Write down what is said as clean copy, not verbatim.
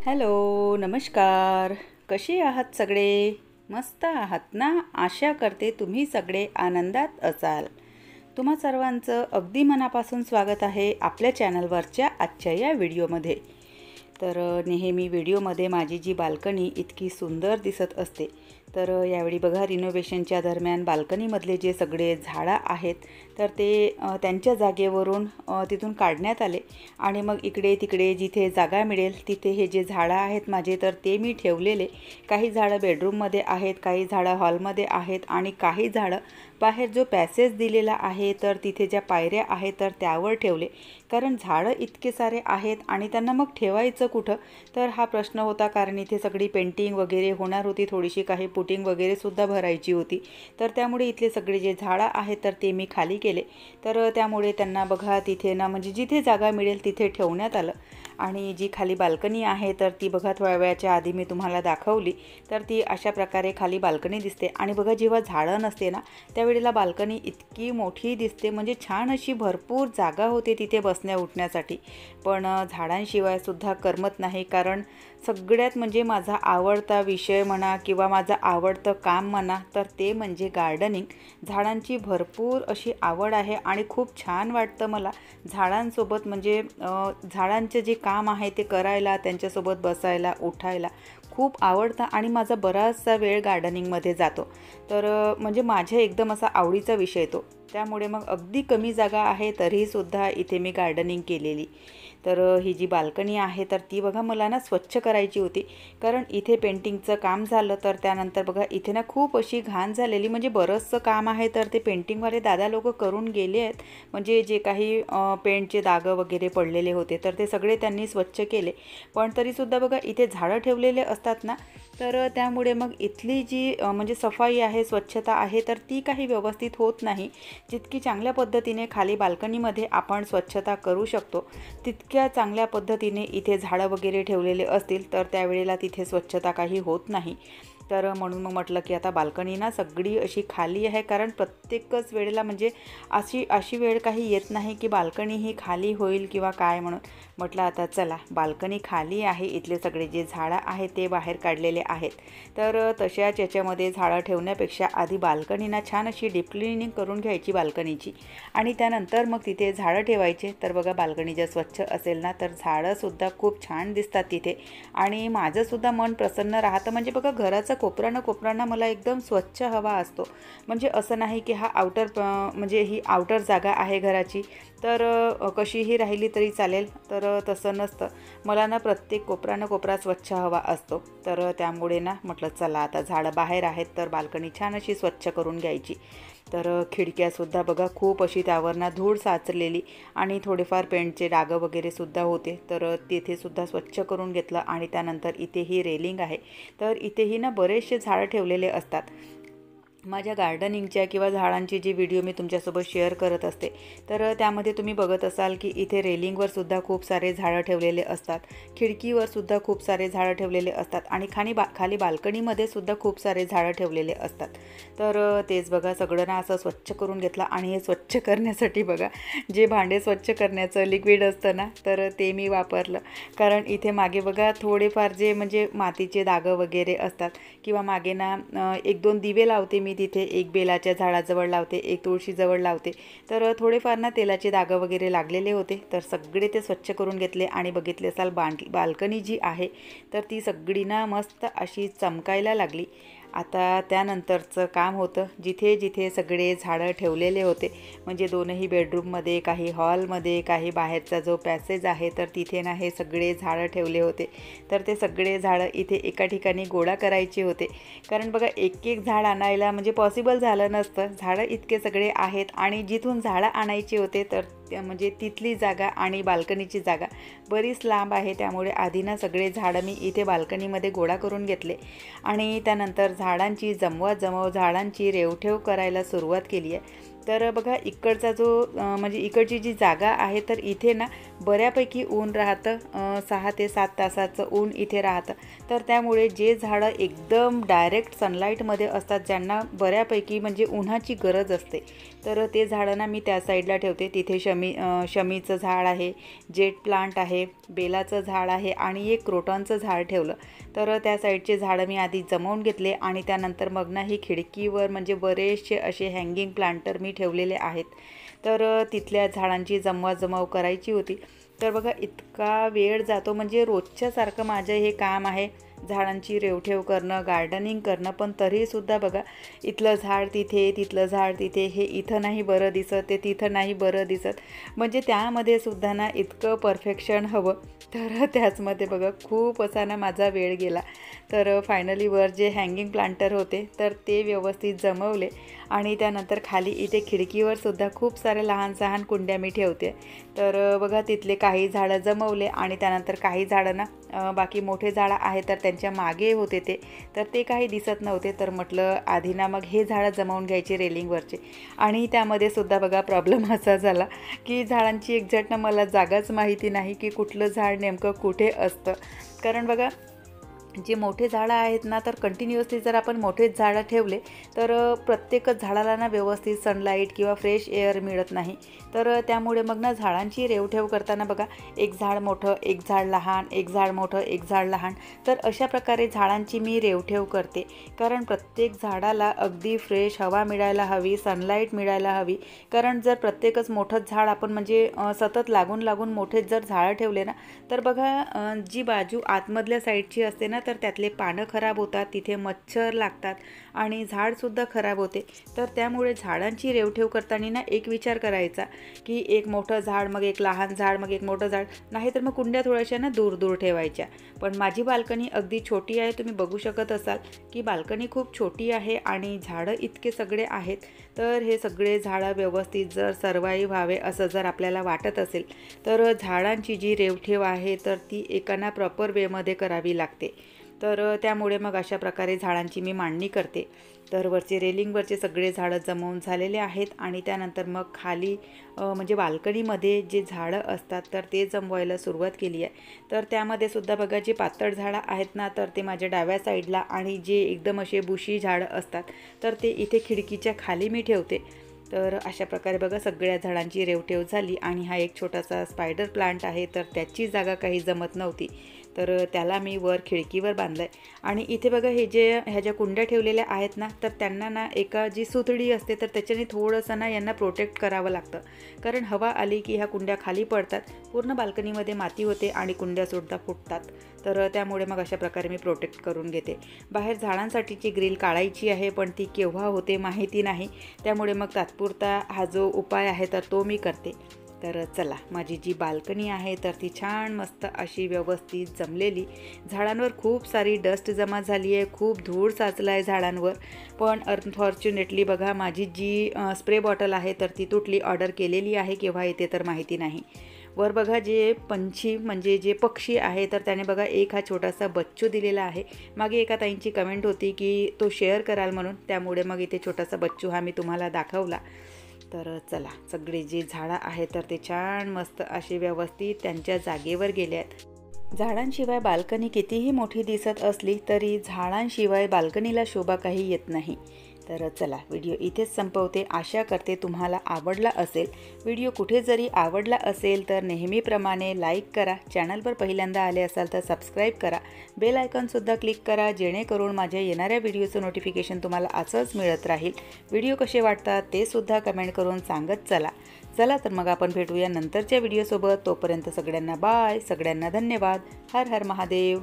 Hello, नमस्कार. कसे आहात सगळे? मस्त आहात ना? आशा करते तुम्ही सगळे आनंदात असाल. तुम्हा सर्वांचं अगदी मनापासून स्वागत आहे आपल्या चॅनलवरच्या आजच्या या व्हिडिओमध्ये. तर नेहमी व्हिडिओमध्ये माझी जी बाल्कनी इतकी सुंदर दिसत असते, तर यावेळी बघा रिनोव्हेशनच्या दरम्यान बाल्कनीमधले जे सगळे झाडं आहेत तर ते त्यांच्या जागेवरून तिथून काढण्यात आले आणि मग इकडे तिकडे जिथे जागा मिळेल तिथे हे जे झाडं आहेत माझे तर ते मी ठेवलेले. काही झाडं बेडरूममध्ये आहेत, काही झाडं हॉलमध्ये आहेत आणि काही झाडं बाहेर जो पॅसेज दिलेला आहे तर तिथे ज्या पायऱ्या आहेत तर त्यावर ठेवले. कारण झाडं इतके सारे आहेत आणि त्यांना मग ठेवायचं कुठं, तर हा प्रश्न होता. कारण इथे सगळी पेंटिंग वगैरे होणार होती, थोडीशी काही पुटिंग वगैरे सुद्धा भरायची होती. तर त्यामुळे इथले सगळे जे झाडं आहेत तर ते मी खाली केले. तर त्यामुळे त्यांना बघा तिथे ना म्हणजे जिथे जागा मिळेल तिथे ठेवण्यात आलं. आणि जी खाली बाल्कनी आहे तर ती बघा थोड्या वेळाच्या आधी मी तुम्हाला दाखवली. तर ती अशा प्रकारे खाली बाल्कनी दिसते. आणि बघा जेव्हा झाडं नसते ना त्यावेळेला बाल्कनी इतकी मोठी दिसते, म्हणजे छान अशी भरपूर जागा होते तिथे बसण्या उठण्यासाठी. पण झाडांशिवाय सुद्धा करमत नाही. कारण सगळ्यात म्हणजे माझा आवडता विषय म्हणा किंवा माझं आवडतं काम म्हणा तर ते म्हणजे गार्डनिंग. झाडांची भरपूर अशी आवड आहे आणि खूप छान वाटतं मला झाडांसोबत म्हणजे झाडांचे जे काम आहे ते करायला, त्यांच्यासोबत बसायला उठायला खूप आवडतं आणि माझा बराचसा वेळ गार्डनिंगमध्ये जातो. तर म्हणजे माझ्या एकदम असा आवडीचा विषय तो. त्यामुळे मग अगदी कमी जागा आहे तरीसुद्धा इथे मी गार्डनिंग केलेली. तर ही जी बाल्कनी आहे तर ती बघा मला ना स्वच्छ करायची होती. कारण इथे पेंटिंगचं काम झालं तर त्यानंतर बघा इथे ना खूप अशी घाण झालेली, म्हणजे बरंचसं काम आहे तर ते पेंटिंगवाले दादा लोक करून गेले आहेत. म्हणजे जे काही पेंटचे डाग वगैरे पडलेले होते तर ते सगळे त्यांनी स्वच्छ केले. पण तरीसुद्धा बघा इथे झाडं ठेवलेले असतात ना, तर त्यामुळे मग इथली जी म्हणजे सफाई आहे, स्वच्छता आहे तर ती काही व्यवस्थित होत नाही. जितकी चांगल्या पद्धतीने खाली बाल्कनीमध्ये आपण स्वच्छता करू शकतो तितक्या चांगल्या पद्धतीने इथे झाडं वगैरे ठेवलेले असतील तर त्यावेळेला तिथे स्वच्छता काही होत नाही. तर म्हणून मग म्हटलं की आता बाल्कनी ना सगळी अशी खाली आहे. कारण प्रत्येकच वेळेला म्हणजे अशी वेळ काही येत नाही की बाल्कनी ही खाली होईल किंवा काय, म्हणून म्हटलं आता चला बाल्कनी खाली आहे. इथले सगळे जे झाडं आहेत ते बाहेर काढलेले आहेत. तर तशाच याच्यामध्ये झाडं ठेवण्यापेक्षा आधी बाल्कनीना छान अशी डीप क्लिनिंग करून घ्यायची बाल्कनीची आणि त्यानंतर मग तिथे झाडं ठेवायचे. तर बघा बाल्कनी जर स्वच्छ असेल ना तर झाडंसुद्धा खूप छान दिसतात तिथे आणि माझंसुद्धा मन प्रसन्न राहतं. म्हणजे बघा घराचा कोपरा मला एकदम स्वच्छ हवा असतो. म्हणजे असं नाही की हा म्हणजे ही आउटर जागा आहे घराची तर कशीही राहिली तरी चालेल, तर तसं नसतं. मला ना प्रत्येक कोपरा स्वच्छ हवा असतो. तर त्यामुळे ना म्हटलं चला आता झाडं बाहेर आहेत तर बाल्कनी छान अशी स्वच्छ करून घ्यायची. तर खिडक्यासुद्धा बघा खूप अशी त्यावरनं धूळ साचलेली आणि थोडेफार पेंटचे डाग वगैरे सुद्धा होते. तर तिथेसुद्धा स्वच्छ करून घेतलं आणि त्यानंतर इथेही रेलिंग आहे. तर इथेही ना बरेचसे झाडं ठेवलेले असतात. माझ्या गार्डनिंगच्या किंवा झाडांचे जे व्हिडिओ मी तुमच्यासोबत शेअर करत असते तर त्यामध्ये तुम्ही बघत असाल की इथे रेलिंगवर सुद्धा खूप सारे झाडं ठेवलेले असतात, खिडकीवर सुद्धा खूप सारे झाडं ठेवलेले असतात आणि खाली बाल्कनीमध्ये सुद्धा खूप सारे झाडं ठेवलेले असतात. तर तेच बघा सगळं ना असं स्वच्छ करून घेतलं आणि हे स्वच्छ करण्यासाठी बघा जे भांडे स्वच्छ करण्याचं लिक्विड असतं ना तर ते मी वापरलं. कारण इथे मागे बघा थोडेफार जे म्हणजे मातीचे डाग वगैरे असतात किंवा मागे ना 1-2 दिवे लावते मी तिथे, एक बेलाच्या झाडाजवळ लावते, एक तुळशीजवळ लावते. तर थोडेफार ना तेलाचे डाग वगैरे लागलेले होते तर सगळे ते स्वच्छ करून घेतले आणि बघितले असाल बाल्कनी जी आहे तर ती सगळी ना मस्त अशी चमकायला लागली. आता त्यानंतरचं काम होतं जिथे जिथे सगळे झाडं ठेवलेले होते, म्हणजे दोनही बेडरूममध्ये, काही हॉलमध्ये, काही बाहेरचा जो पॅसेज आहे तर तिथे ना हे सगळे झाडं ठेवले होते. तर ते सगळे झाडं इथे एका ठिकाणी गोळा करायचे होते. कारण बघा एक एक झाड आणायला म्हणजे पॉसिबल झालं नसतं. झाडं इतके सगळे आहेत आणि जिथून झाडं आणायचे होते तर म्हणजे तिथली जागा आणि बाल्कनीची जागा बरीच लांब आहे. त्यामुळे आधी ना सगळे झाडं मी इथे बाल्कनीमध्ये गोळा करून घेतले आणि त्यानंतर झाडांची जमवाजमव, झाडांची रेवठेव करायला सुरुवात केली आहे. तर बघा इकडचा जो म्हणजे इकडची जी जागा आहे तर इथे ना बऱ्यापैकी ऊन राहतं, 6 ते 7 तासाचं ऊन इथे राहतं. तर त्यामुळे जे झाडं एकदम डायरेक्ट सनलाईटमध्ये असतात, ज्यांना बऱ्यापैकी म्हणजे उन्हाची गरज असते, तर ते झाडं ना मी त्या साईडला ठेवते. तिथे शमीचं झाड आहे, जेट प्लांट आहे, बेलाचं झाड आहे आणि एक क्रोटॉनचं झाड ठेवलं. तर त्या साईडचे झाडं मी आधी जमवून घेतले आणि त्यानंतर मग ना ही खिडकीवर म्हणजे बरेचसे असे हँगिंग प्लांटर मी ठेवलेले आहेत. तर तिथल्या झाडांची जमवाजमव करायची होती. तर बघा इतका वेळ जातो, म्हणजे रोजच्यासारखं माझं हे काम आहे झाडांची रेवठेव करणं, गार्डनिंग करणं. पण तरीसुद्धा बघा इथलं झाड तिथे, तिथलं झाड तिथे, हे इथं नाही बरं दिसत, ते तिथं नाही बरं दिसत, म्हणजे त्यामध्ये सुद्धा ना इतकं परफेक्शन हवं. तर त्याचमध्ये बघा खूप असा ना माझा वेळ गेला. तर फायनली वर जे हँगिंग प्लांटर होते तर ते व्यवस्थित जमवले आणि त्यानंतर खाली इथे खिडकीवर सुद्धा खूप साऱ्या लहान सहान कुंड्या मी ठेवते. तर बघा तिथले काही झाडं जमवले आणि त्यानंतर काही झाडं ना बाकी मोठे झाडं आहेत तर त्यांच्या मागे होते तर ते काही दिसत नव्हते. तर म्हटलं आधी ना मग हे झाडं जमवून घ्यायचे रेलिंगवरचे. आणि त्यामध्ये सुद्धा बघा प्रॉब्लेम असा झाला की झाडांची एक्झॅक्ट मला जागाच माहिती नाही की कुठलं झाड नेमकं कुठे असतं. कारण बघा जे मोठे झाडं आहेत ना तर कंटिन्युअसली जर आपण मोठेच झाडं ठेवले तर प्रत्येकच झाडाला ना व्यवस्थित सनलाईट किंवा फ्रेश एअर मिळत नाही. तर त्यामुळे मग ना झाडांची रेवठेव करताना बघा एक झाड मोठं, एक झाड लहान, एक झाड मोठं, एक झाड लहान, तर अशा प्रकारे झाडांची मी रेवठेव करते. कारण प्रत्येक झाडाला अगदी फ्रेश हवा मिळायला हवी, सनलाईट मिळायला हवी. कारण जर प्रत्येकच मोठंच झाड आपण म्हणजे सतत लागून लागून मोठेच जर झाडं ठेवले ना तर बघा जी बाजू आतमधल्या साईडची असते ना तर त्यातले पानं खराब होतात, तिथे मच्छर लागतात आणि झाडसुद्धा खराब होते. तर त्यामुळे झाडांची रेवठेव करताना ना एक विचार करायचा की एक मोठं झाड, मग एक लहान झाड, मग एक मोठं झाड, नाहीतर मग कुंड्या थोड्याशा ना दूर दूर ठेवायच्या. पण माझी बाल्कनी अगदी छोटी आहे, तुम्ही बघू शकत असाल की बाल्कनी खूप छोटी आहे आणि झाडं इतके सगळे आहेत. तर हे सगळे झाडं व्यवस्थित जर सर्वाईव्ह व्हावे असं जर आपल्याला वाटत असेल तर झाडांची जी रेवठेव आहे तर ती एकाना प्रॉपर वेमध्ये करावी लागते. तर त्यामुळे मग अशा प्रकारे झाडांची मी मांडणी करते. तर वरचे रेलिंगवरचे सगळे झाडं जमवून झालेले आहेत आणि त्यानंतर मग खाली म्हणजे बाल्कनीमध्ये जे झाडं असतात तर ते जमवायला सुरुवात केली आहे. तर त्यामध्ये सुद्धा बघा जे पातळ झाडं आहेत ना तर ते माझ्या डाव्या साईडला आणि जे एकदम असे बुशी झाडं असतात तर ते इथे खिडकीच्या खाली मी ठेवते. तर अशा प्रकारे बघा सगळ्या झाडांची रेवठेव झाली आणि हा एक छोटासा स्पायडर प्लांट आहे तर त्याची जागा काही जमत नव्हती, तर त्याला मी वर खिडकीवर बांधलं आहे. आणि इथे बघा हे जे ह्या ज्या कुंड्या ठेवलेल्या आहेत ना तर त्यांना ना एका जी सुतडी असते तर त्याच्याने थोडंसं ना यांना प्रोटेक्ट करावं लागतं. कारण हवा आली की ह्या कुंड्या खाली पडतात, पूर्ण बाल्कनीमध्ये माती होते आणि कुंड्यासुद्धा फुटतात. तर त्यामुळे मग अशा प्रकारे मी प्रोटेक्ट करून घेते. बाहेर झाडांसाठीची ग्रिल काढायची आहे पण ती केव्हा होते माहिती नाही, त्यामुळे मग तात्पुरता हा जो उपाय आहे तर तो मी करते. तर चला माझी जी बाल्कनी आहे तर ती छान मस्त अशी व्यवस्थित जमलेली. झाडांवर खूप सारी डस्ट जमा झाली आहे, खूप धूळ साचला आहे झाडांवर. पण अनफॉर्च्युनेटली बघा माझी जी स्प्रे बॉटल आहे तर ती तुटली. ऑर्डर केलेली आहे, केव्हा येते तर माहिती नाही. वर बघा जे पंछी म्हणजे जे पक्षी आहे तर त्याने बघा एक हा छोटासा बच्चू दिलेला आहे. मागे एका ताईंची कमेंट होती की तो शेअर कराल म्हणून, त्यामुळे मग इथे छोटासा बच्चू हा मी तुम्हाला दाखवला. तर चला सगळे जे झाडं आहेत तर ते छान मस्त असे व्यवस्थित त्यांच्या जागेवर गेले आहेत. झाडांशिवाय बाल्कनी कितीही मोठी दिसत असली तरी झाडांशिवाय बाल्कनीला शोभा काही येत नाही. तर चला व्हिडिओ इथेच संपवते. आशा करते तुम्हाला आवडला असेल. व्हिडिओ कुठे जरी आवडला असेल तर नेहमीप्रमाणे लाईक करा, चॅनलवर पहिल्यांदा आले असाल तर सबस्क्राईब करा, बेल आयकॉनसुद्धा क्लिक करा जेणेकरून माझ्या येणाऱ्या व्हिडिओचं नोटिफिकेशन तुम्हाला असंच मिळत राहील. व्हिडिओ कसे वाटतात ते सुद्धा कमेंट करून सांगत चला. तर मग आपण भेटूया नंतरच्या व्हिडिओसोबत. तोपर्यंत सगळ्यांना बाय, सगळ्यांना धन्यवाद. हर हर महादेव.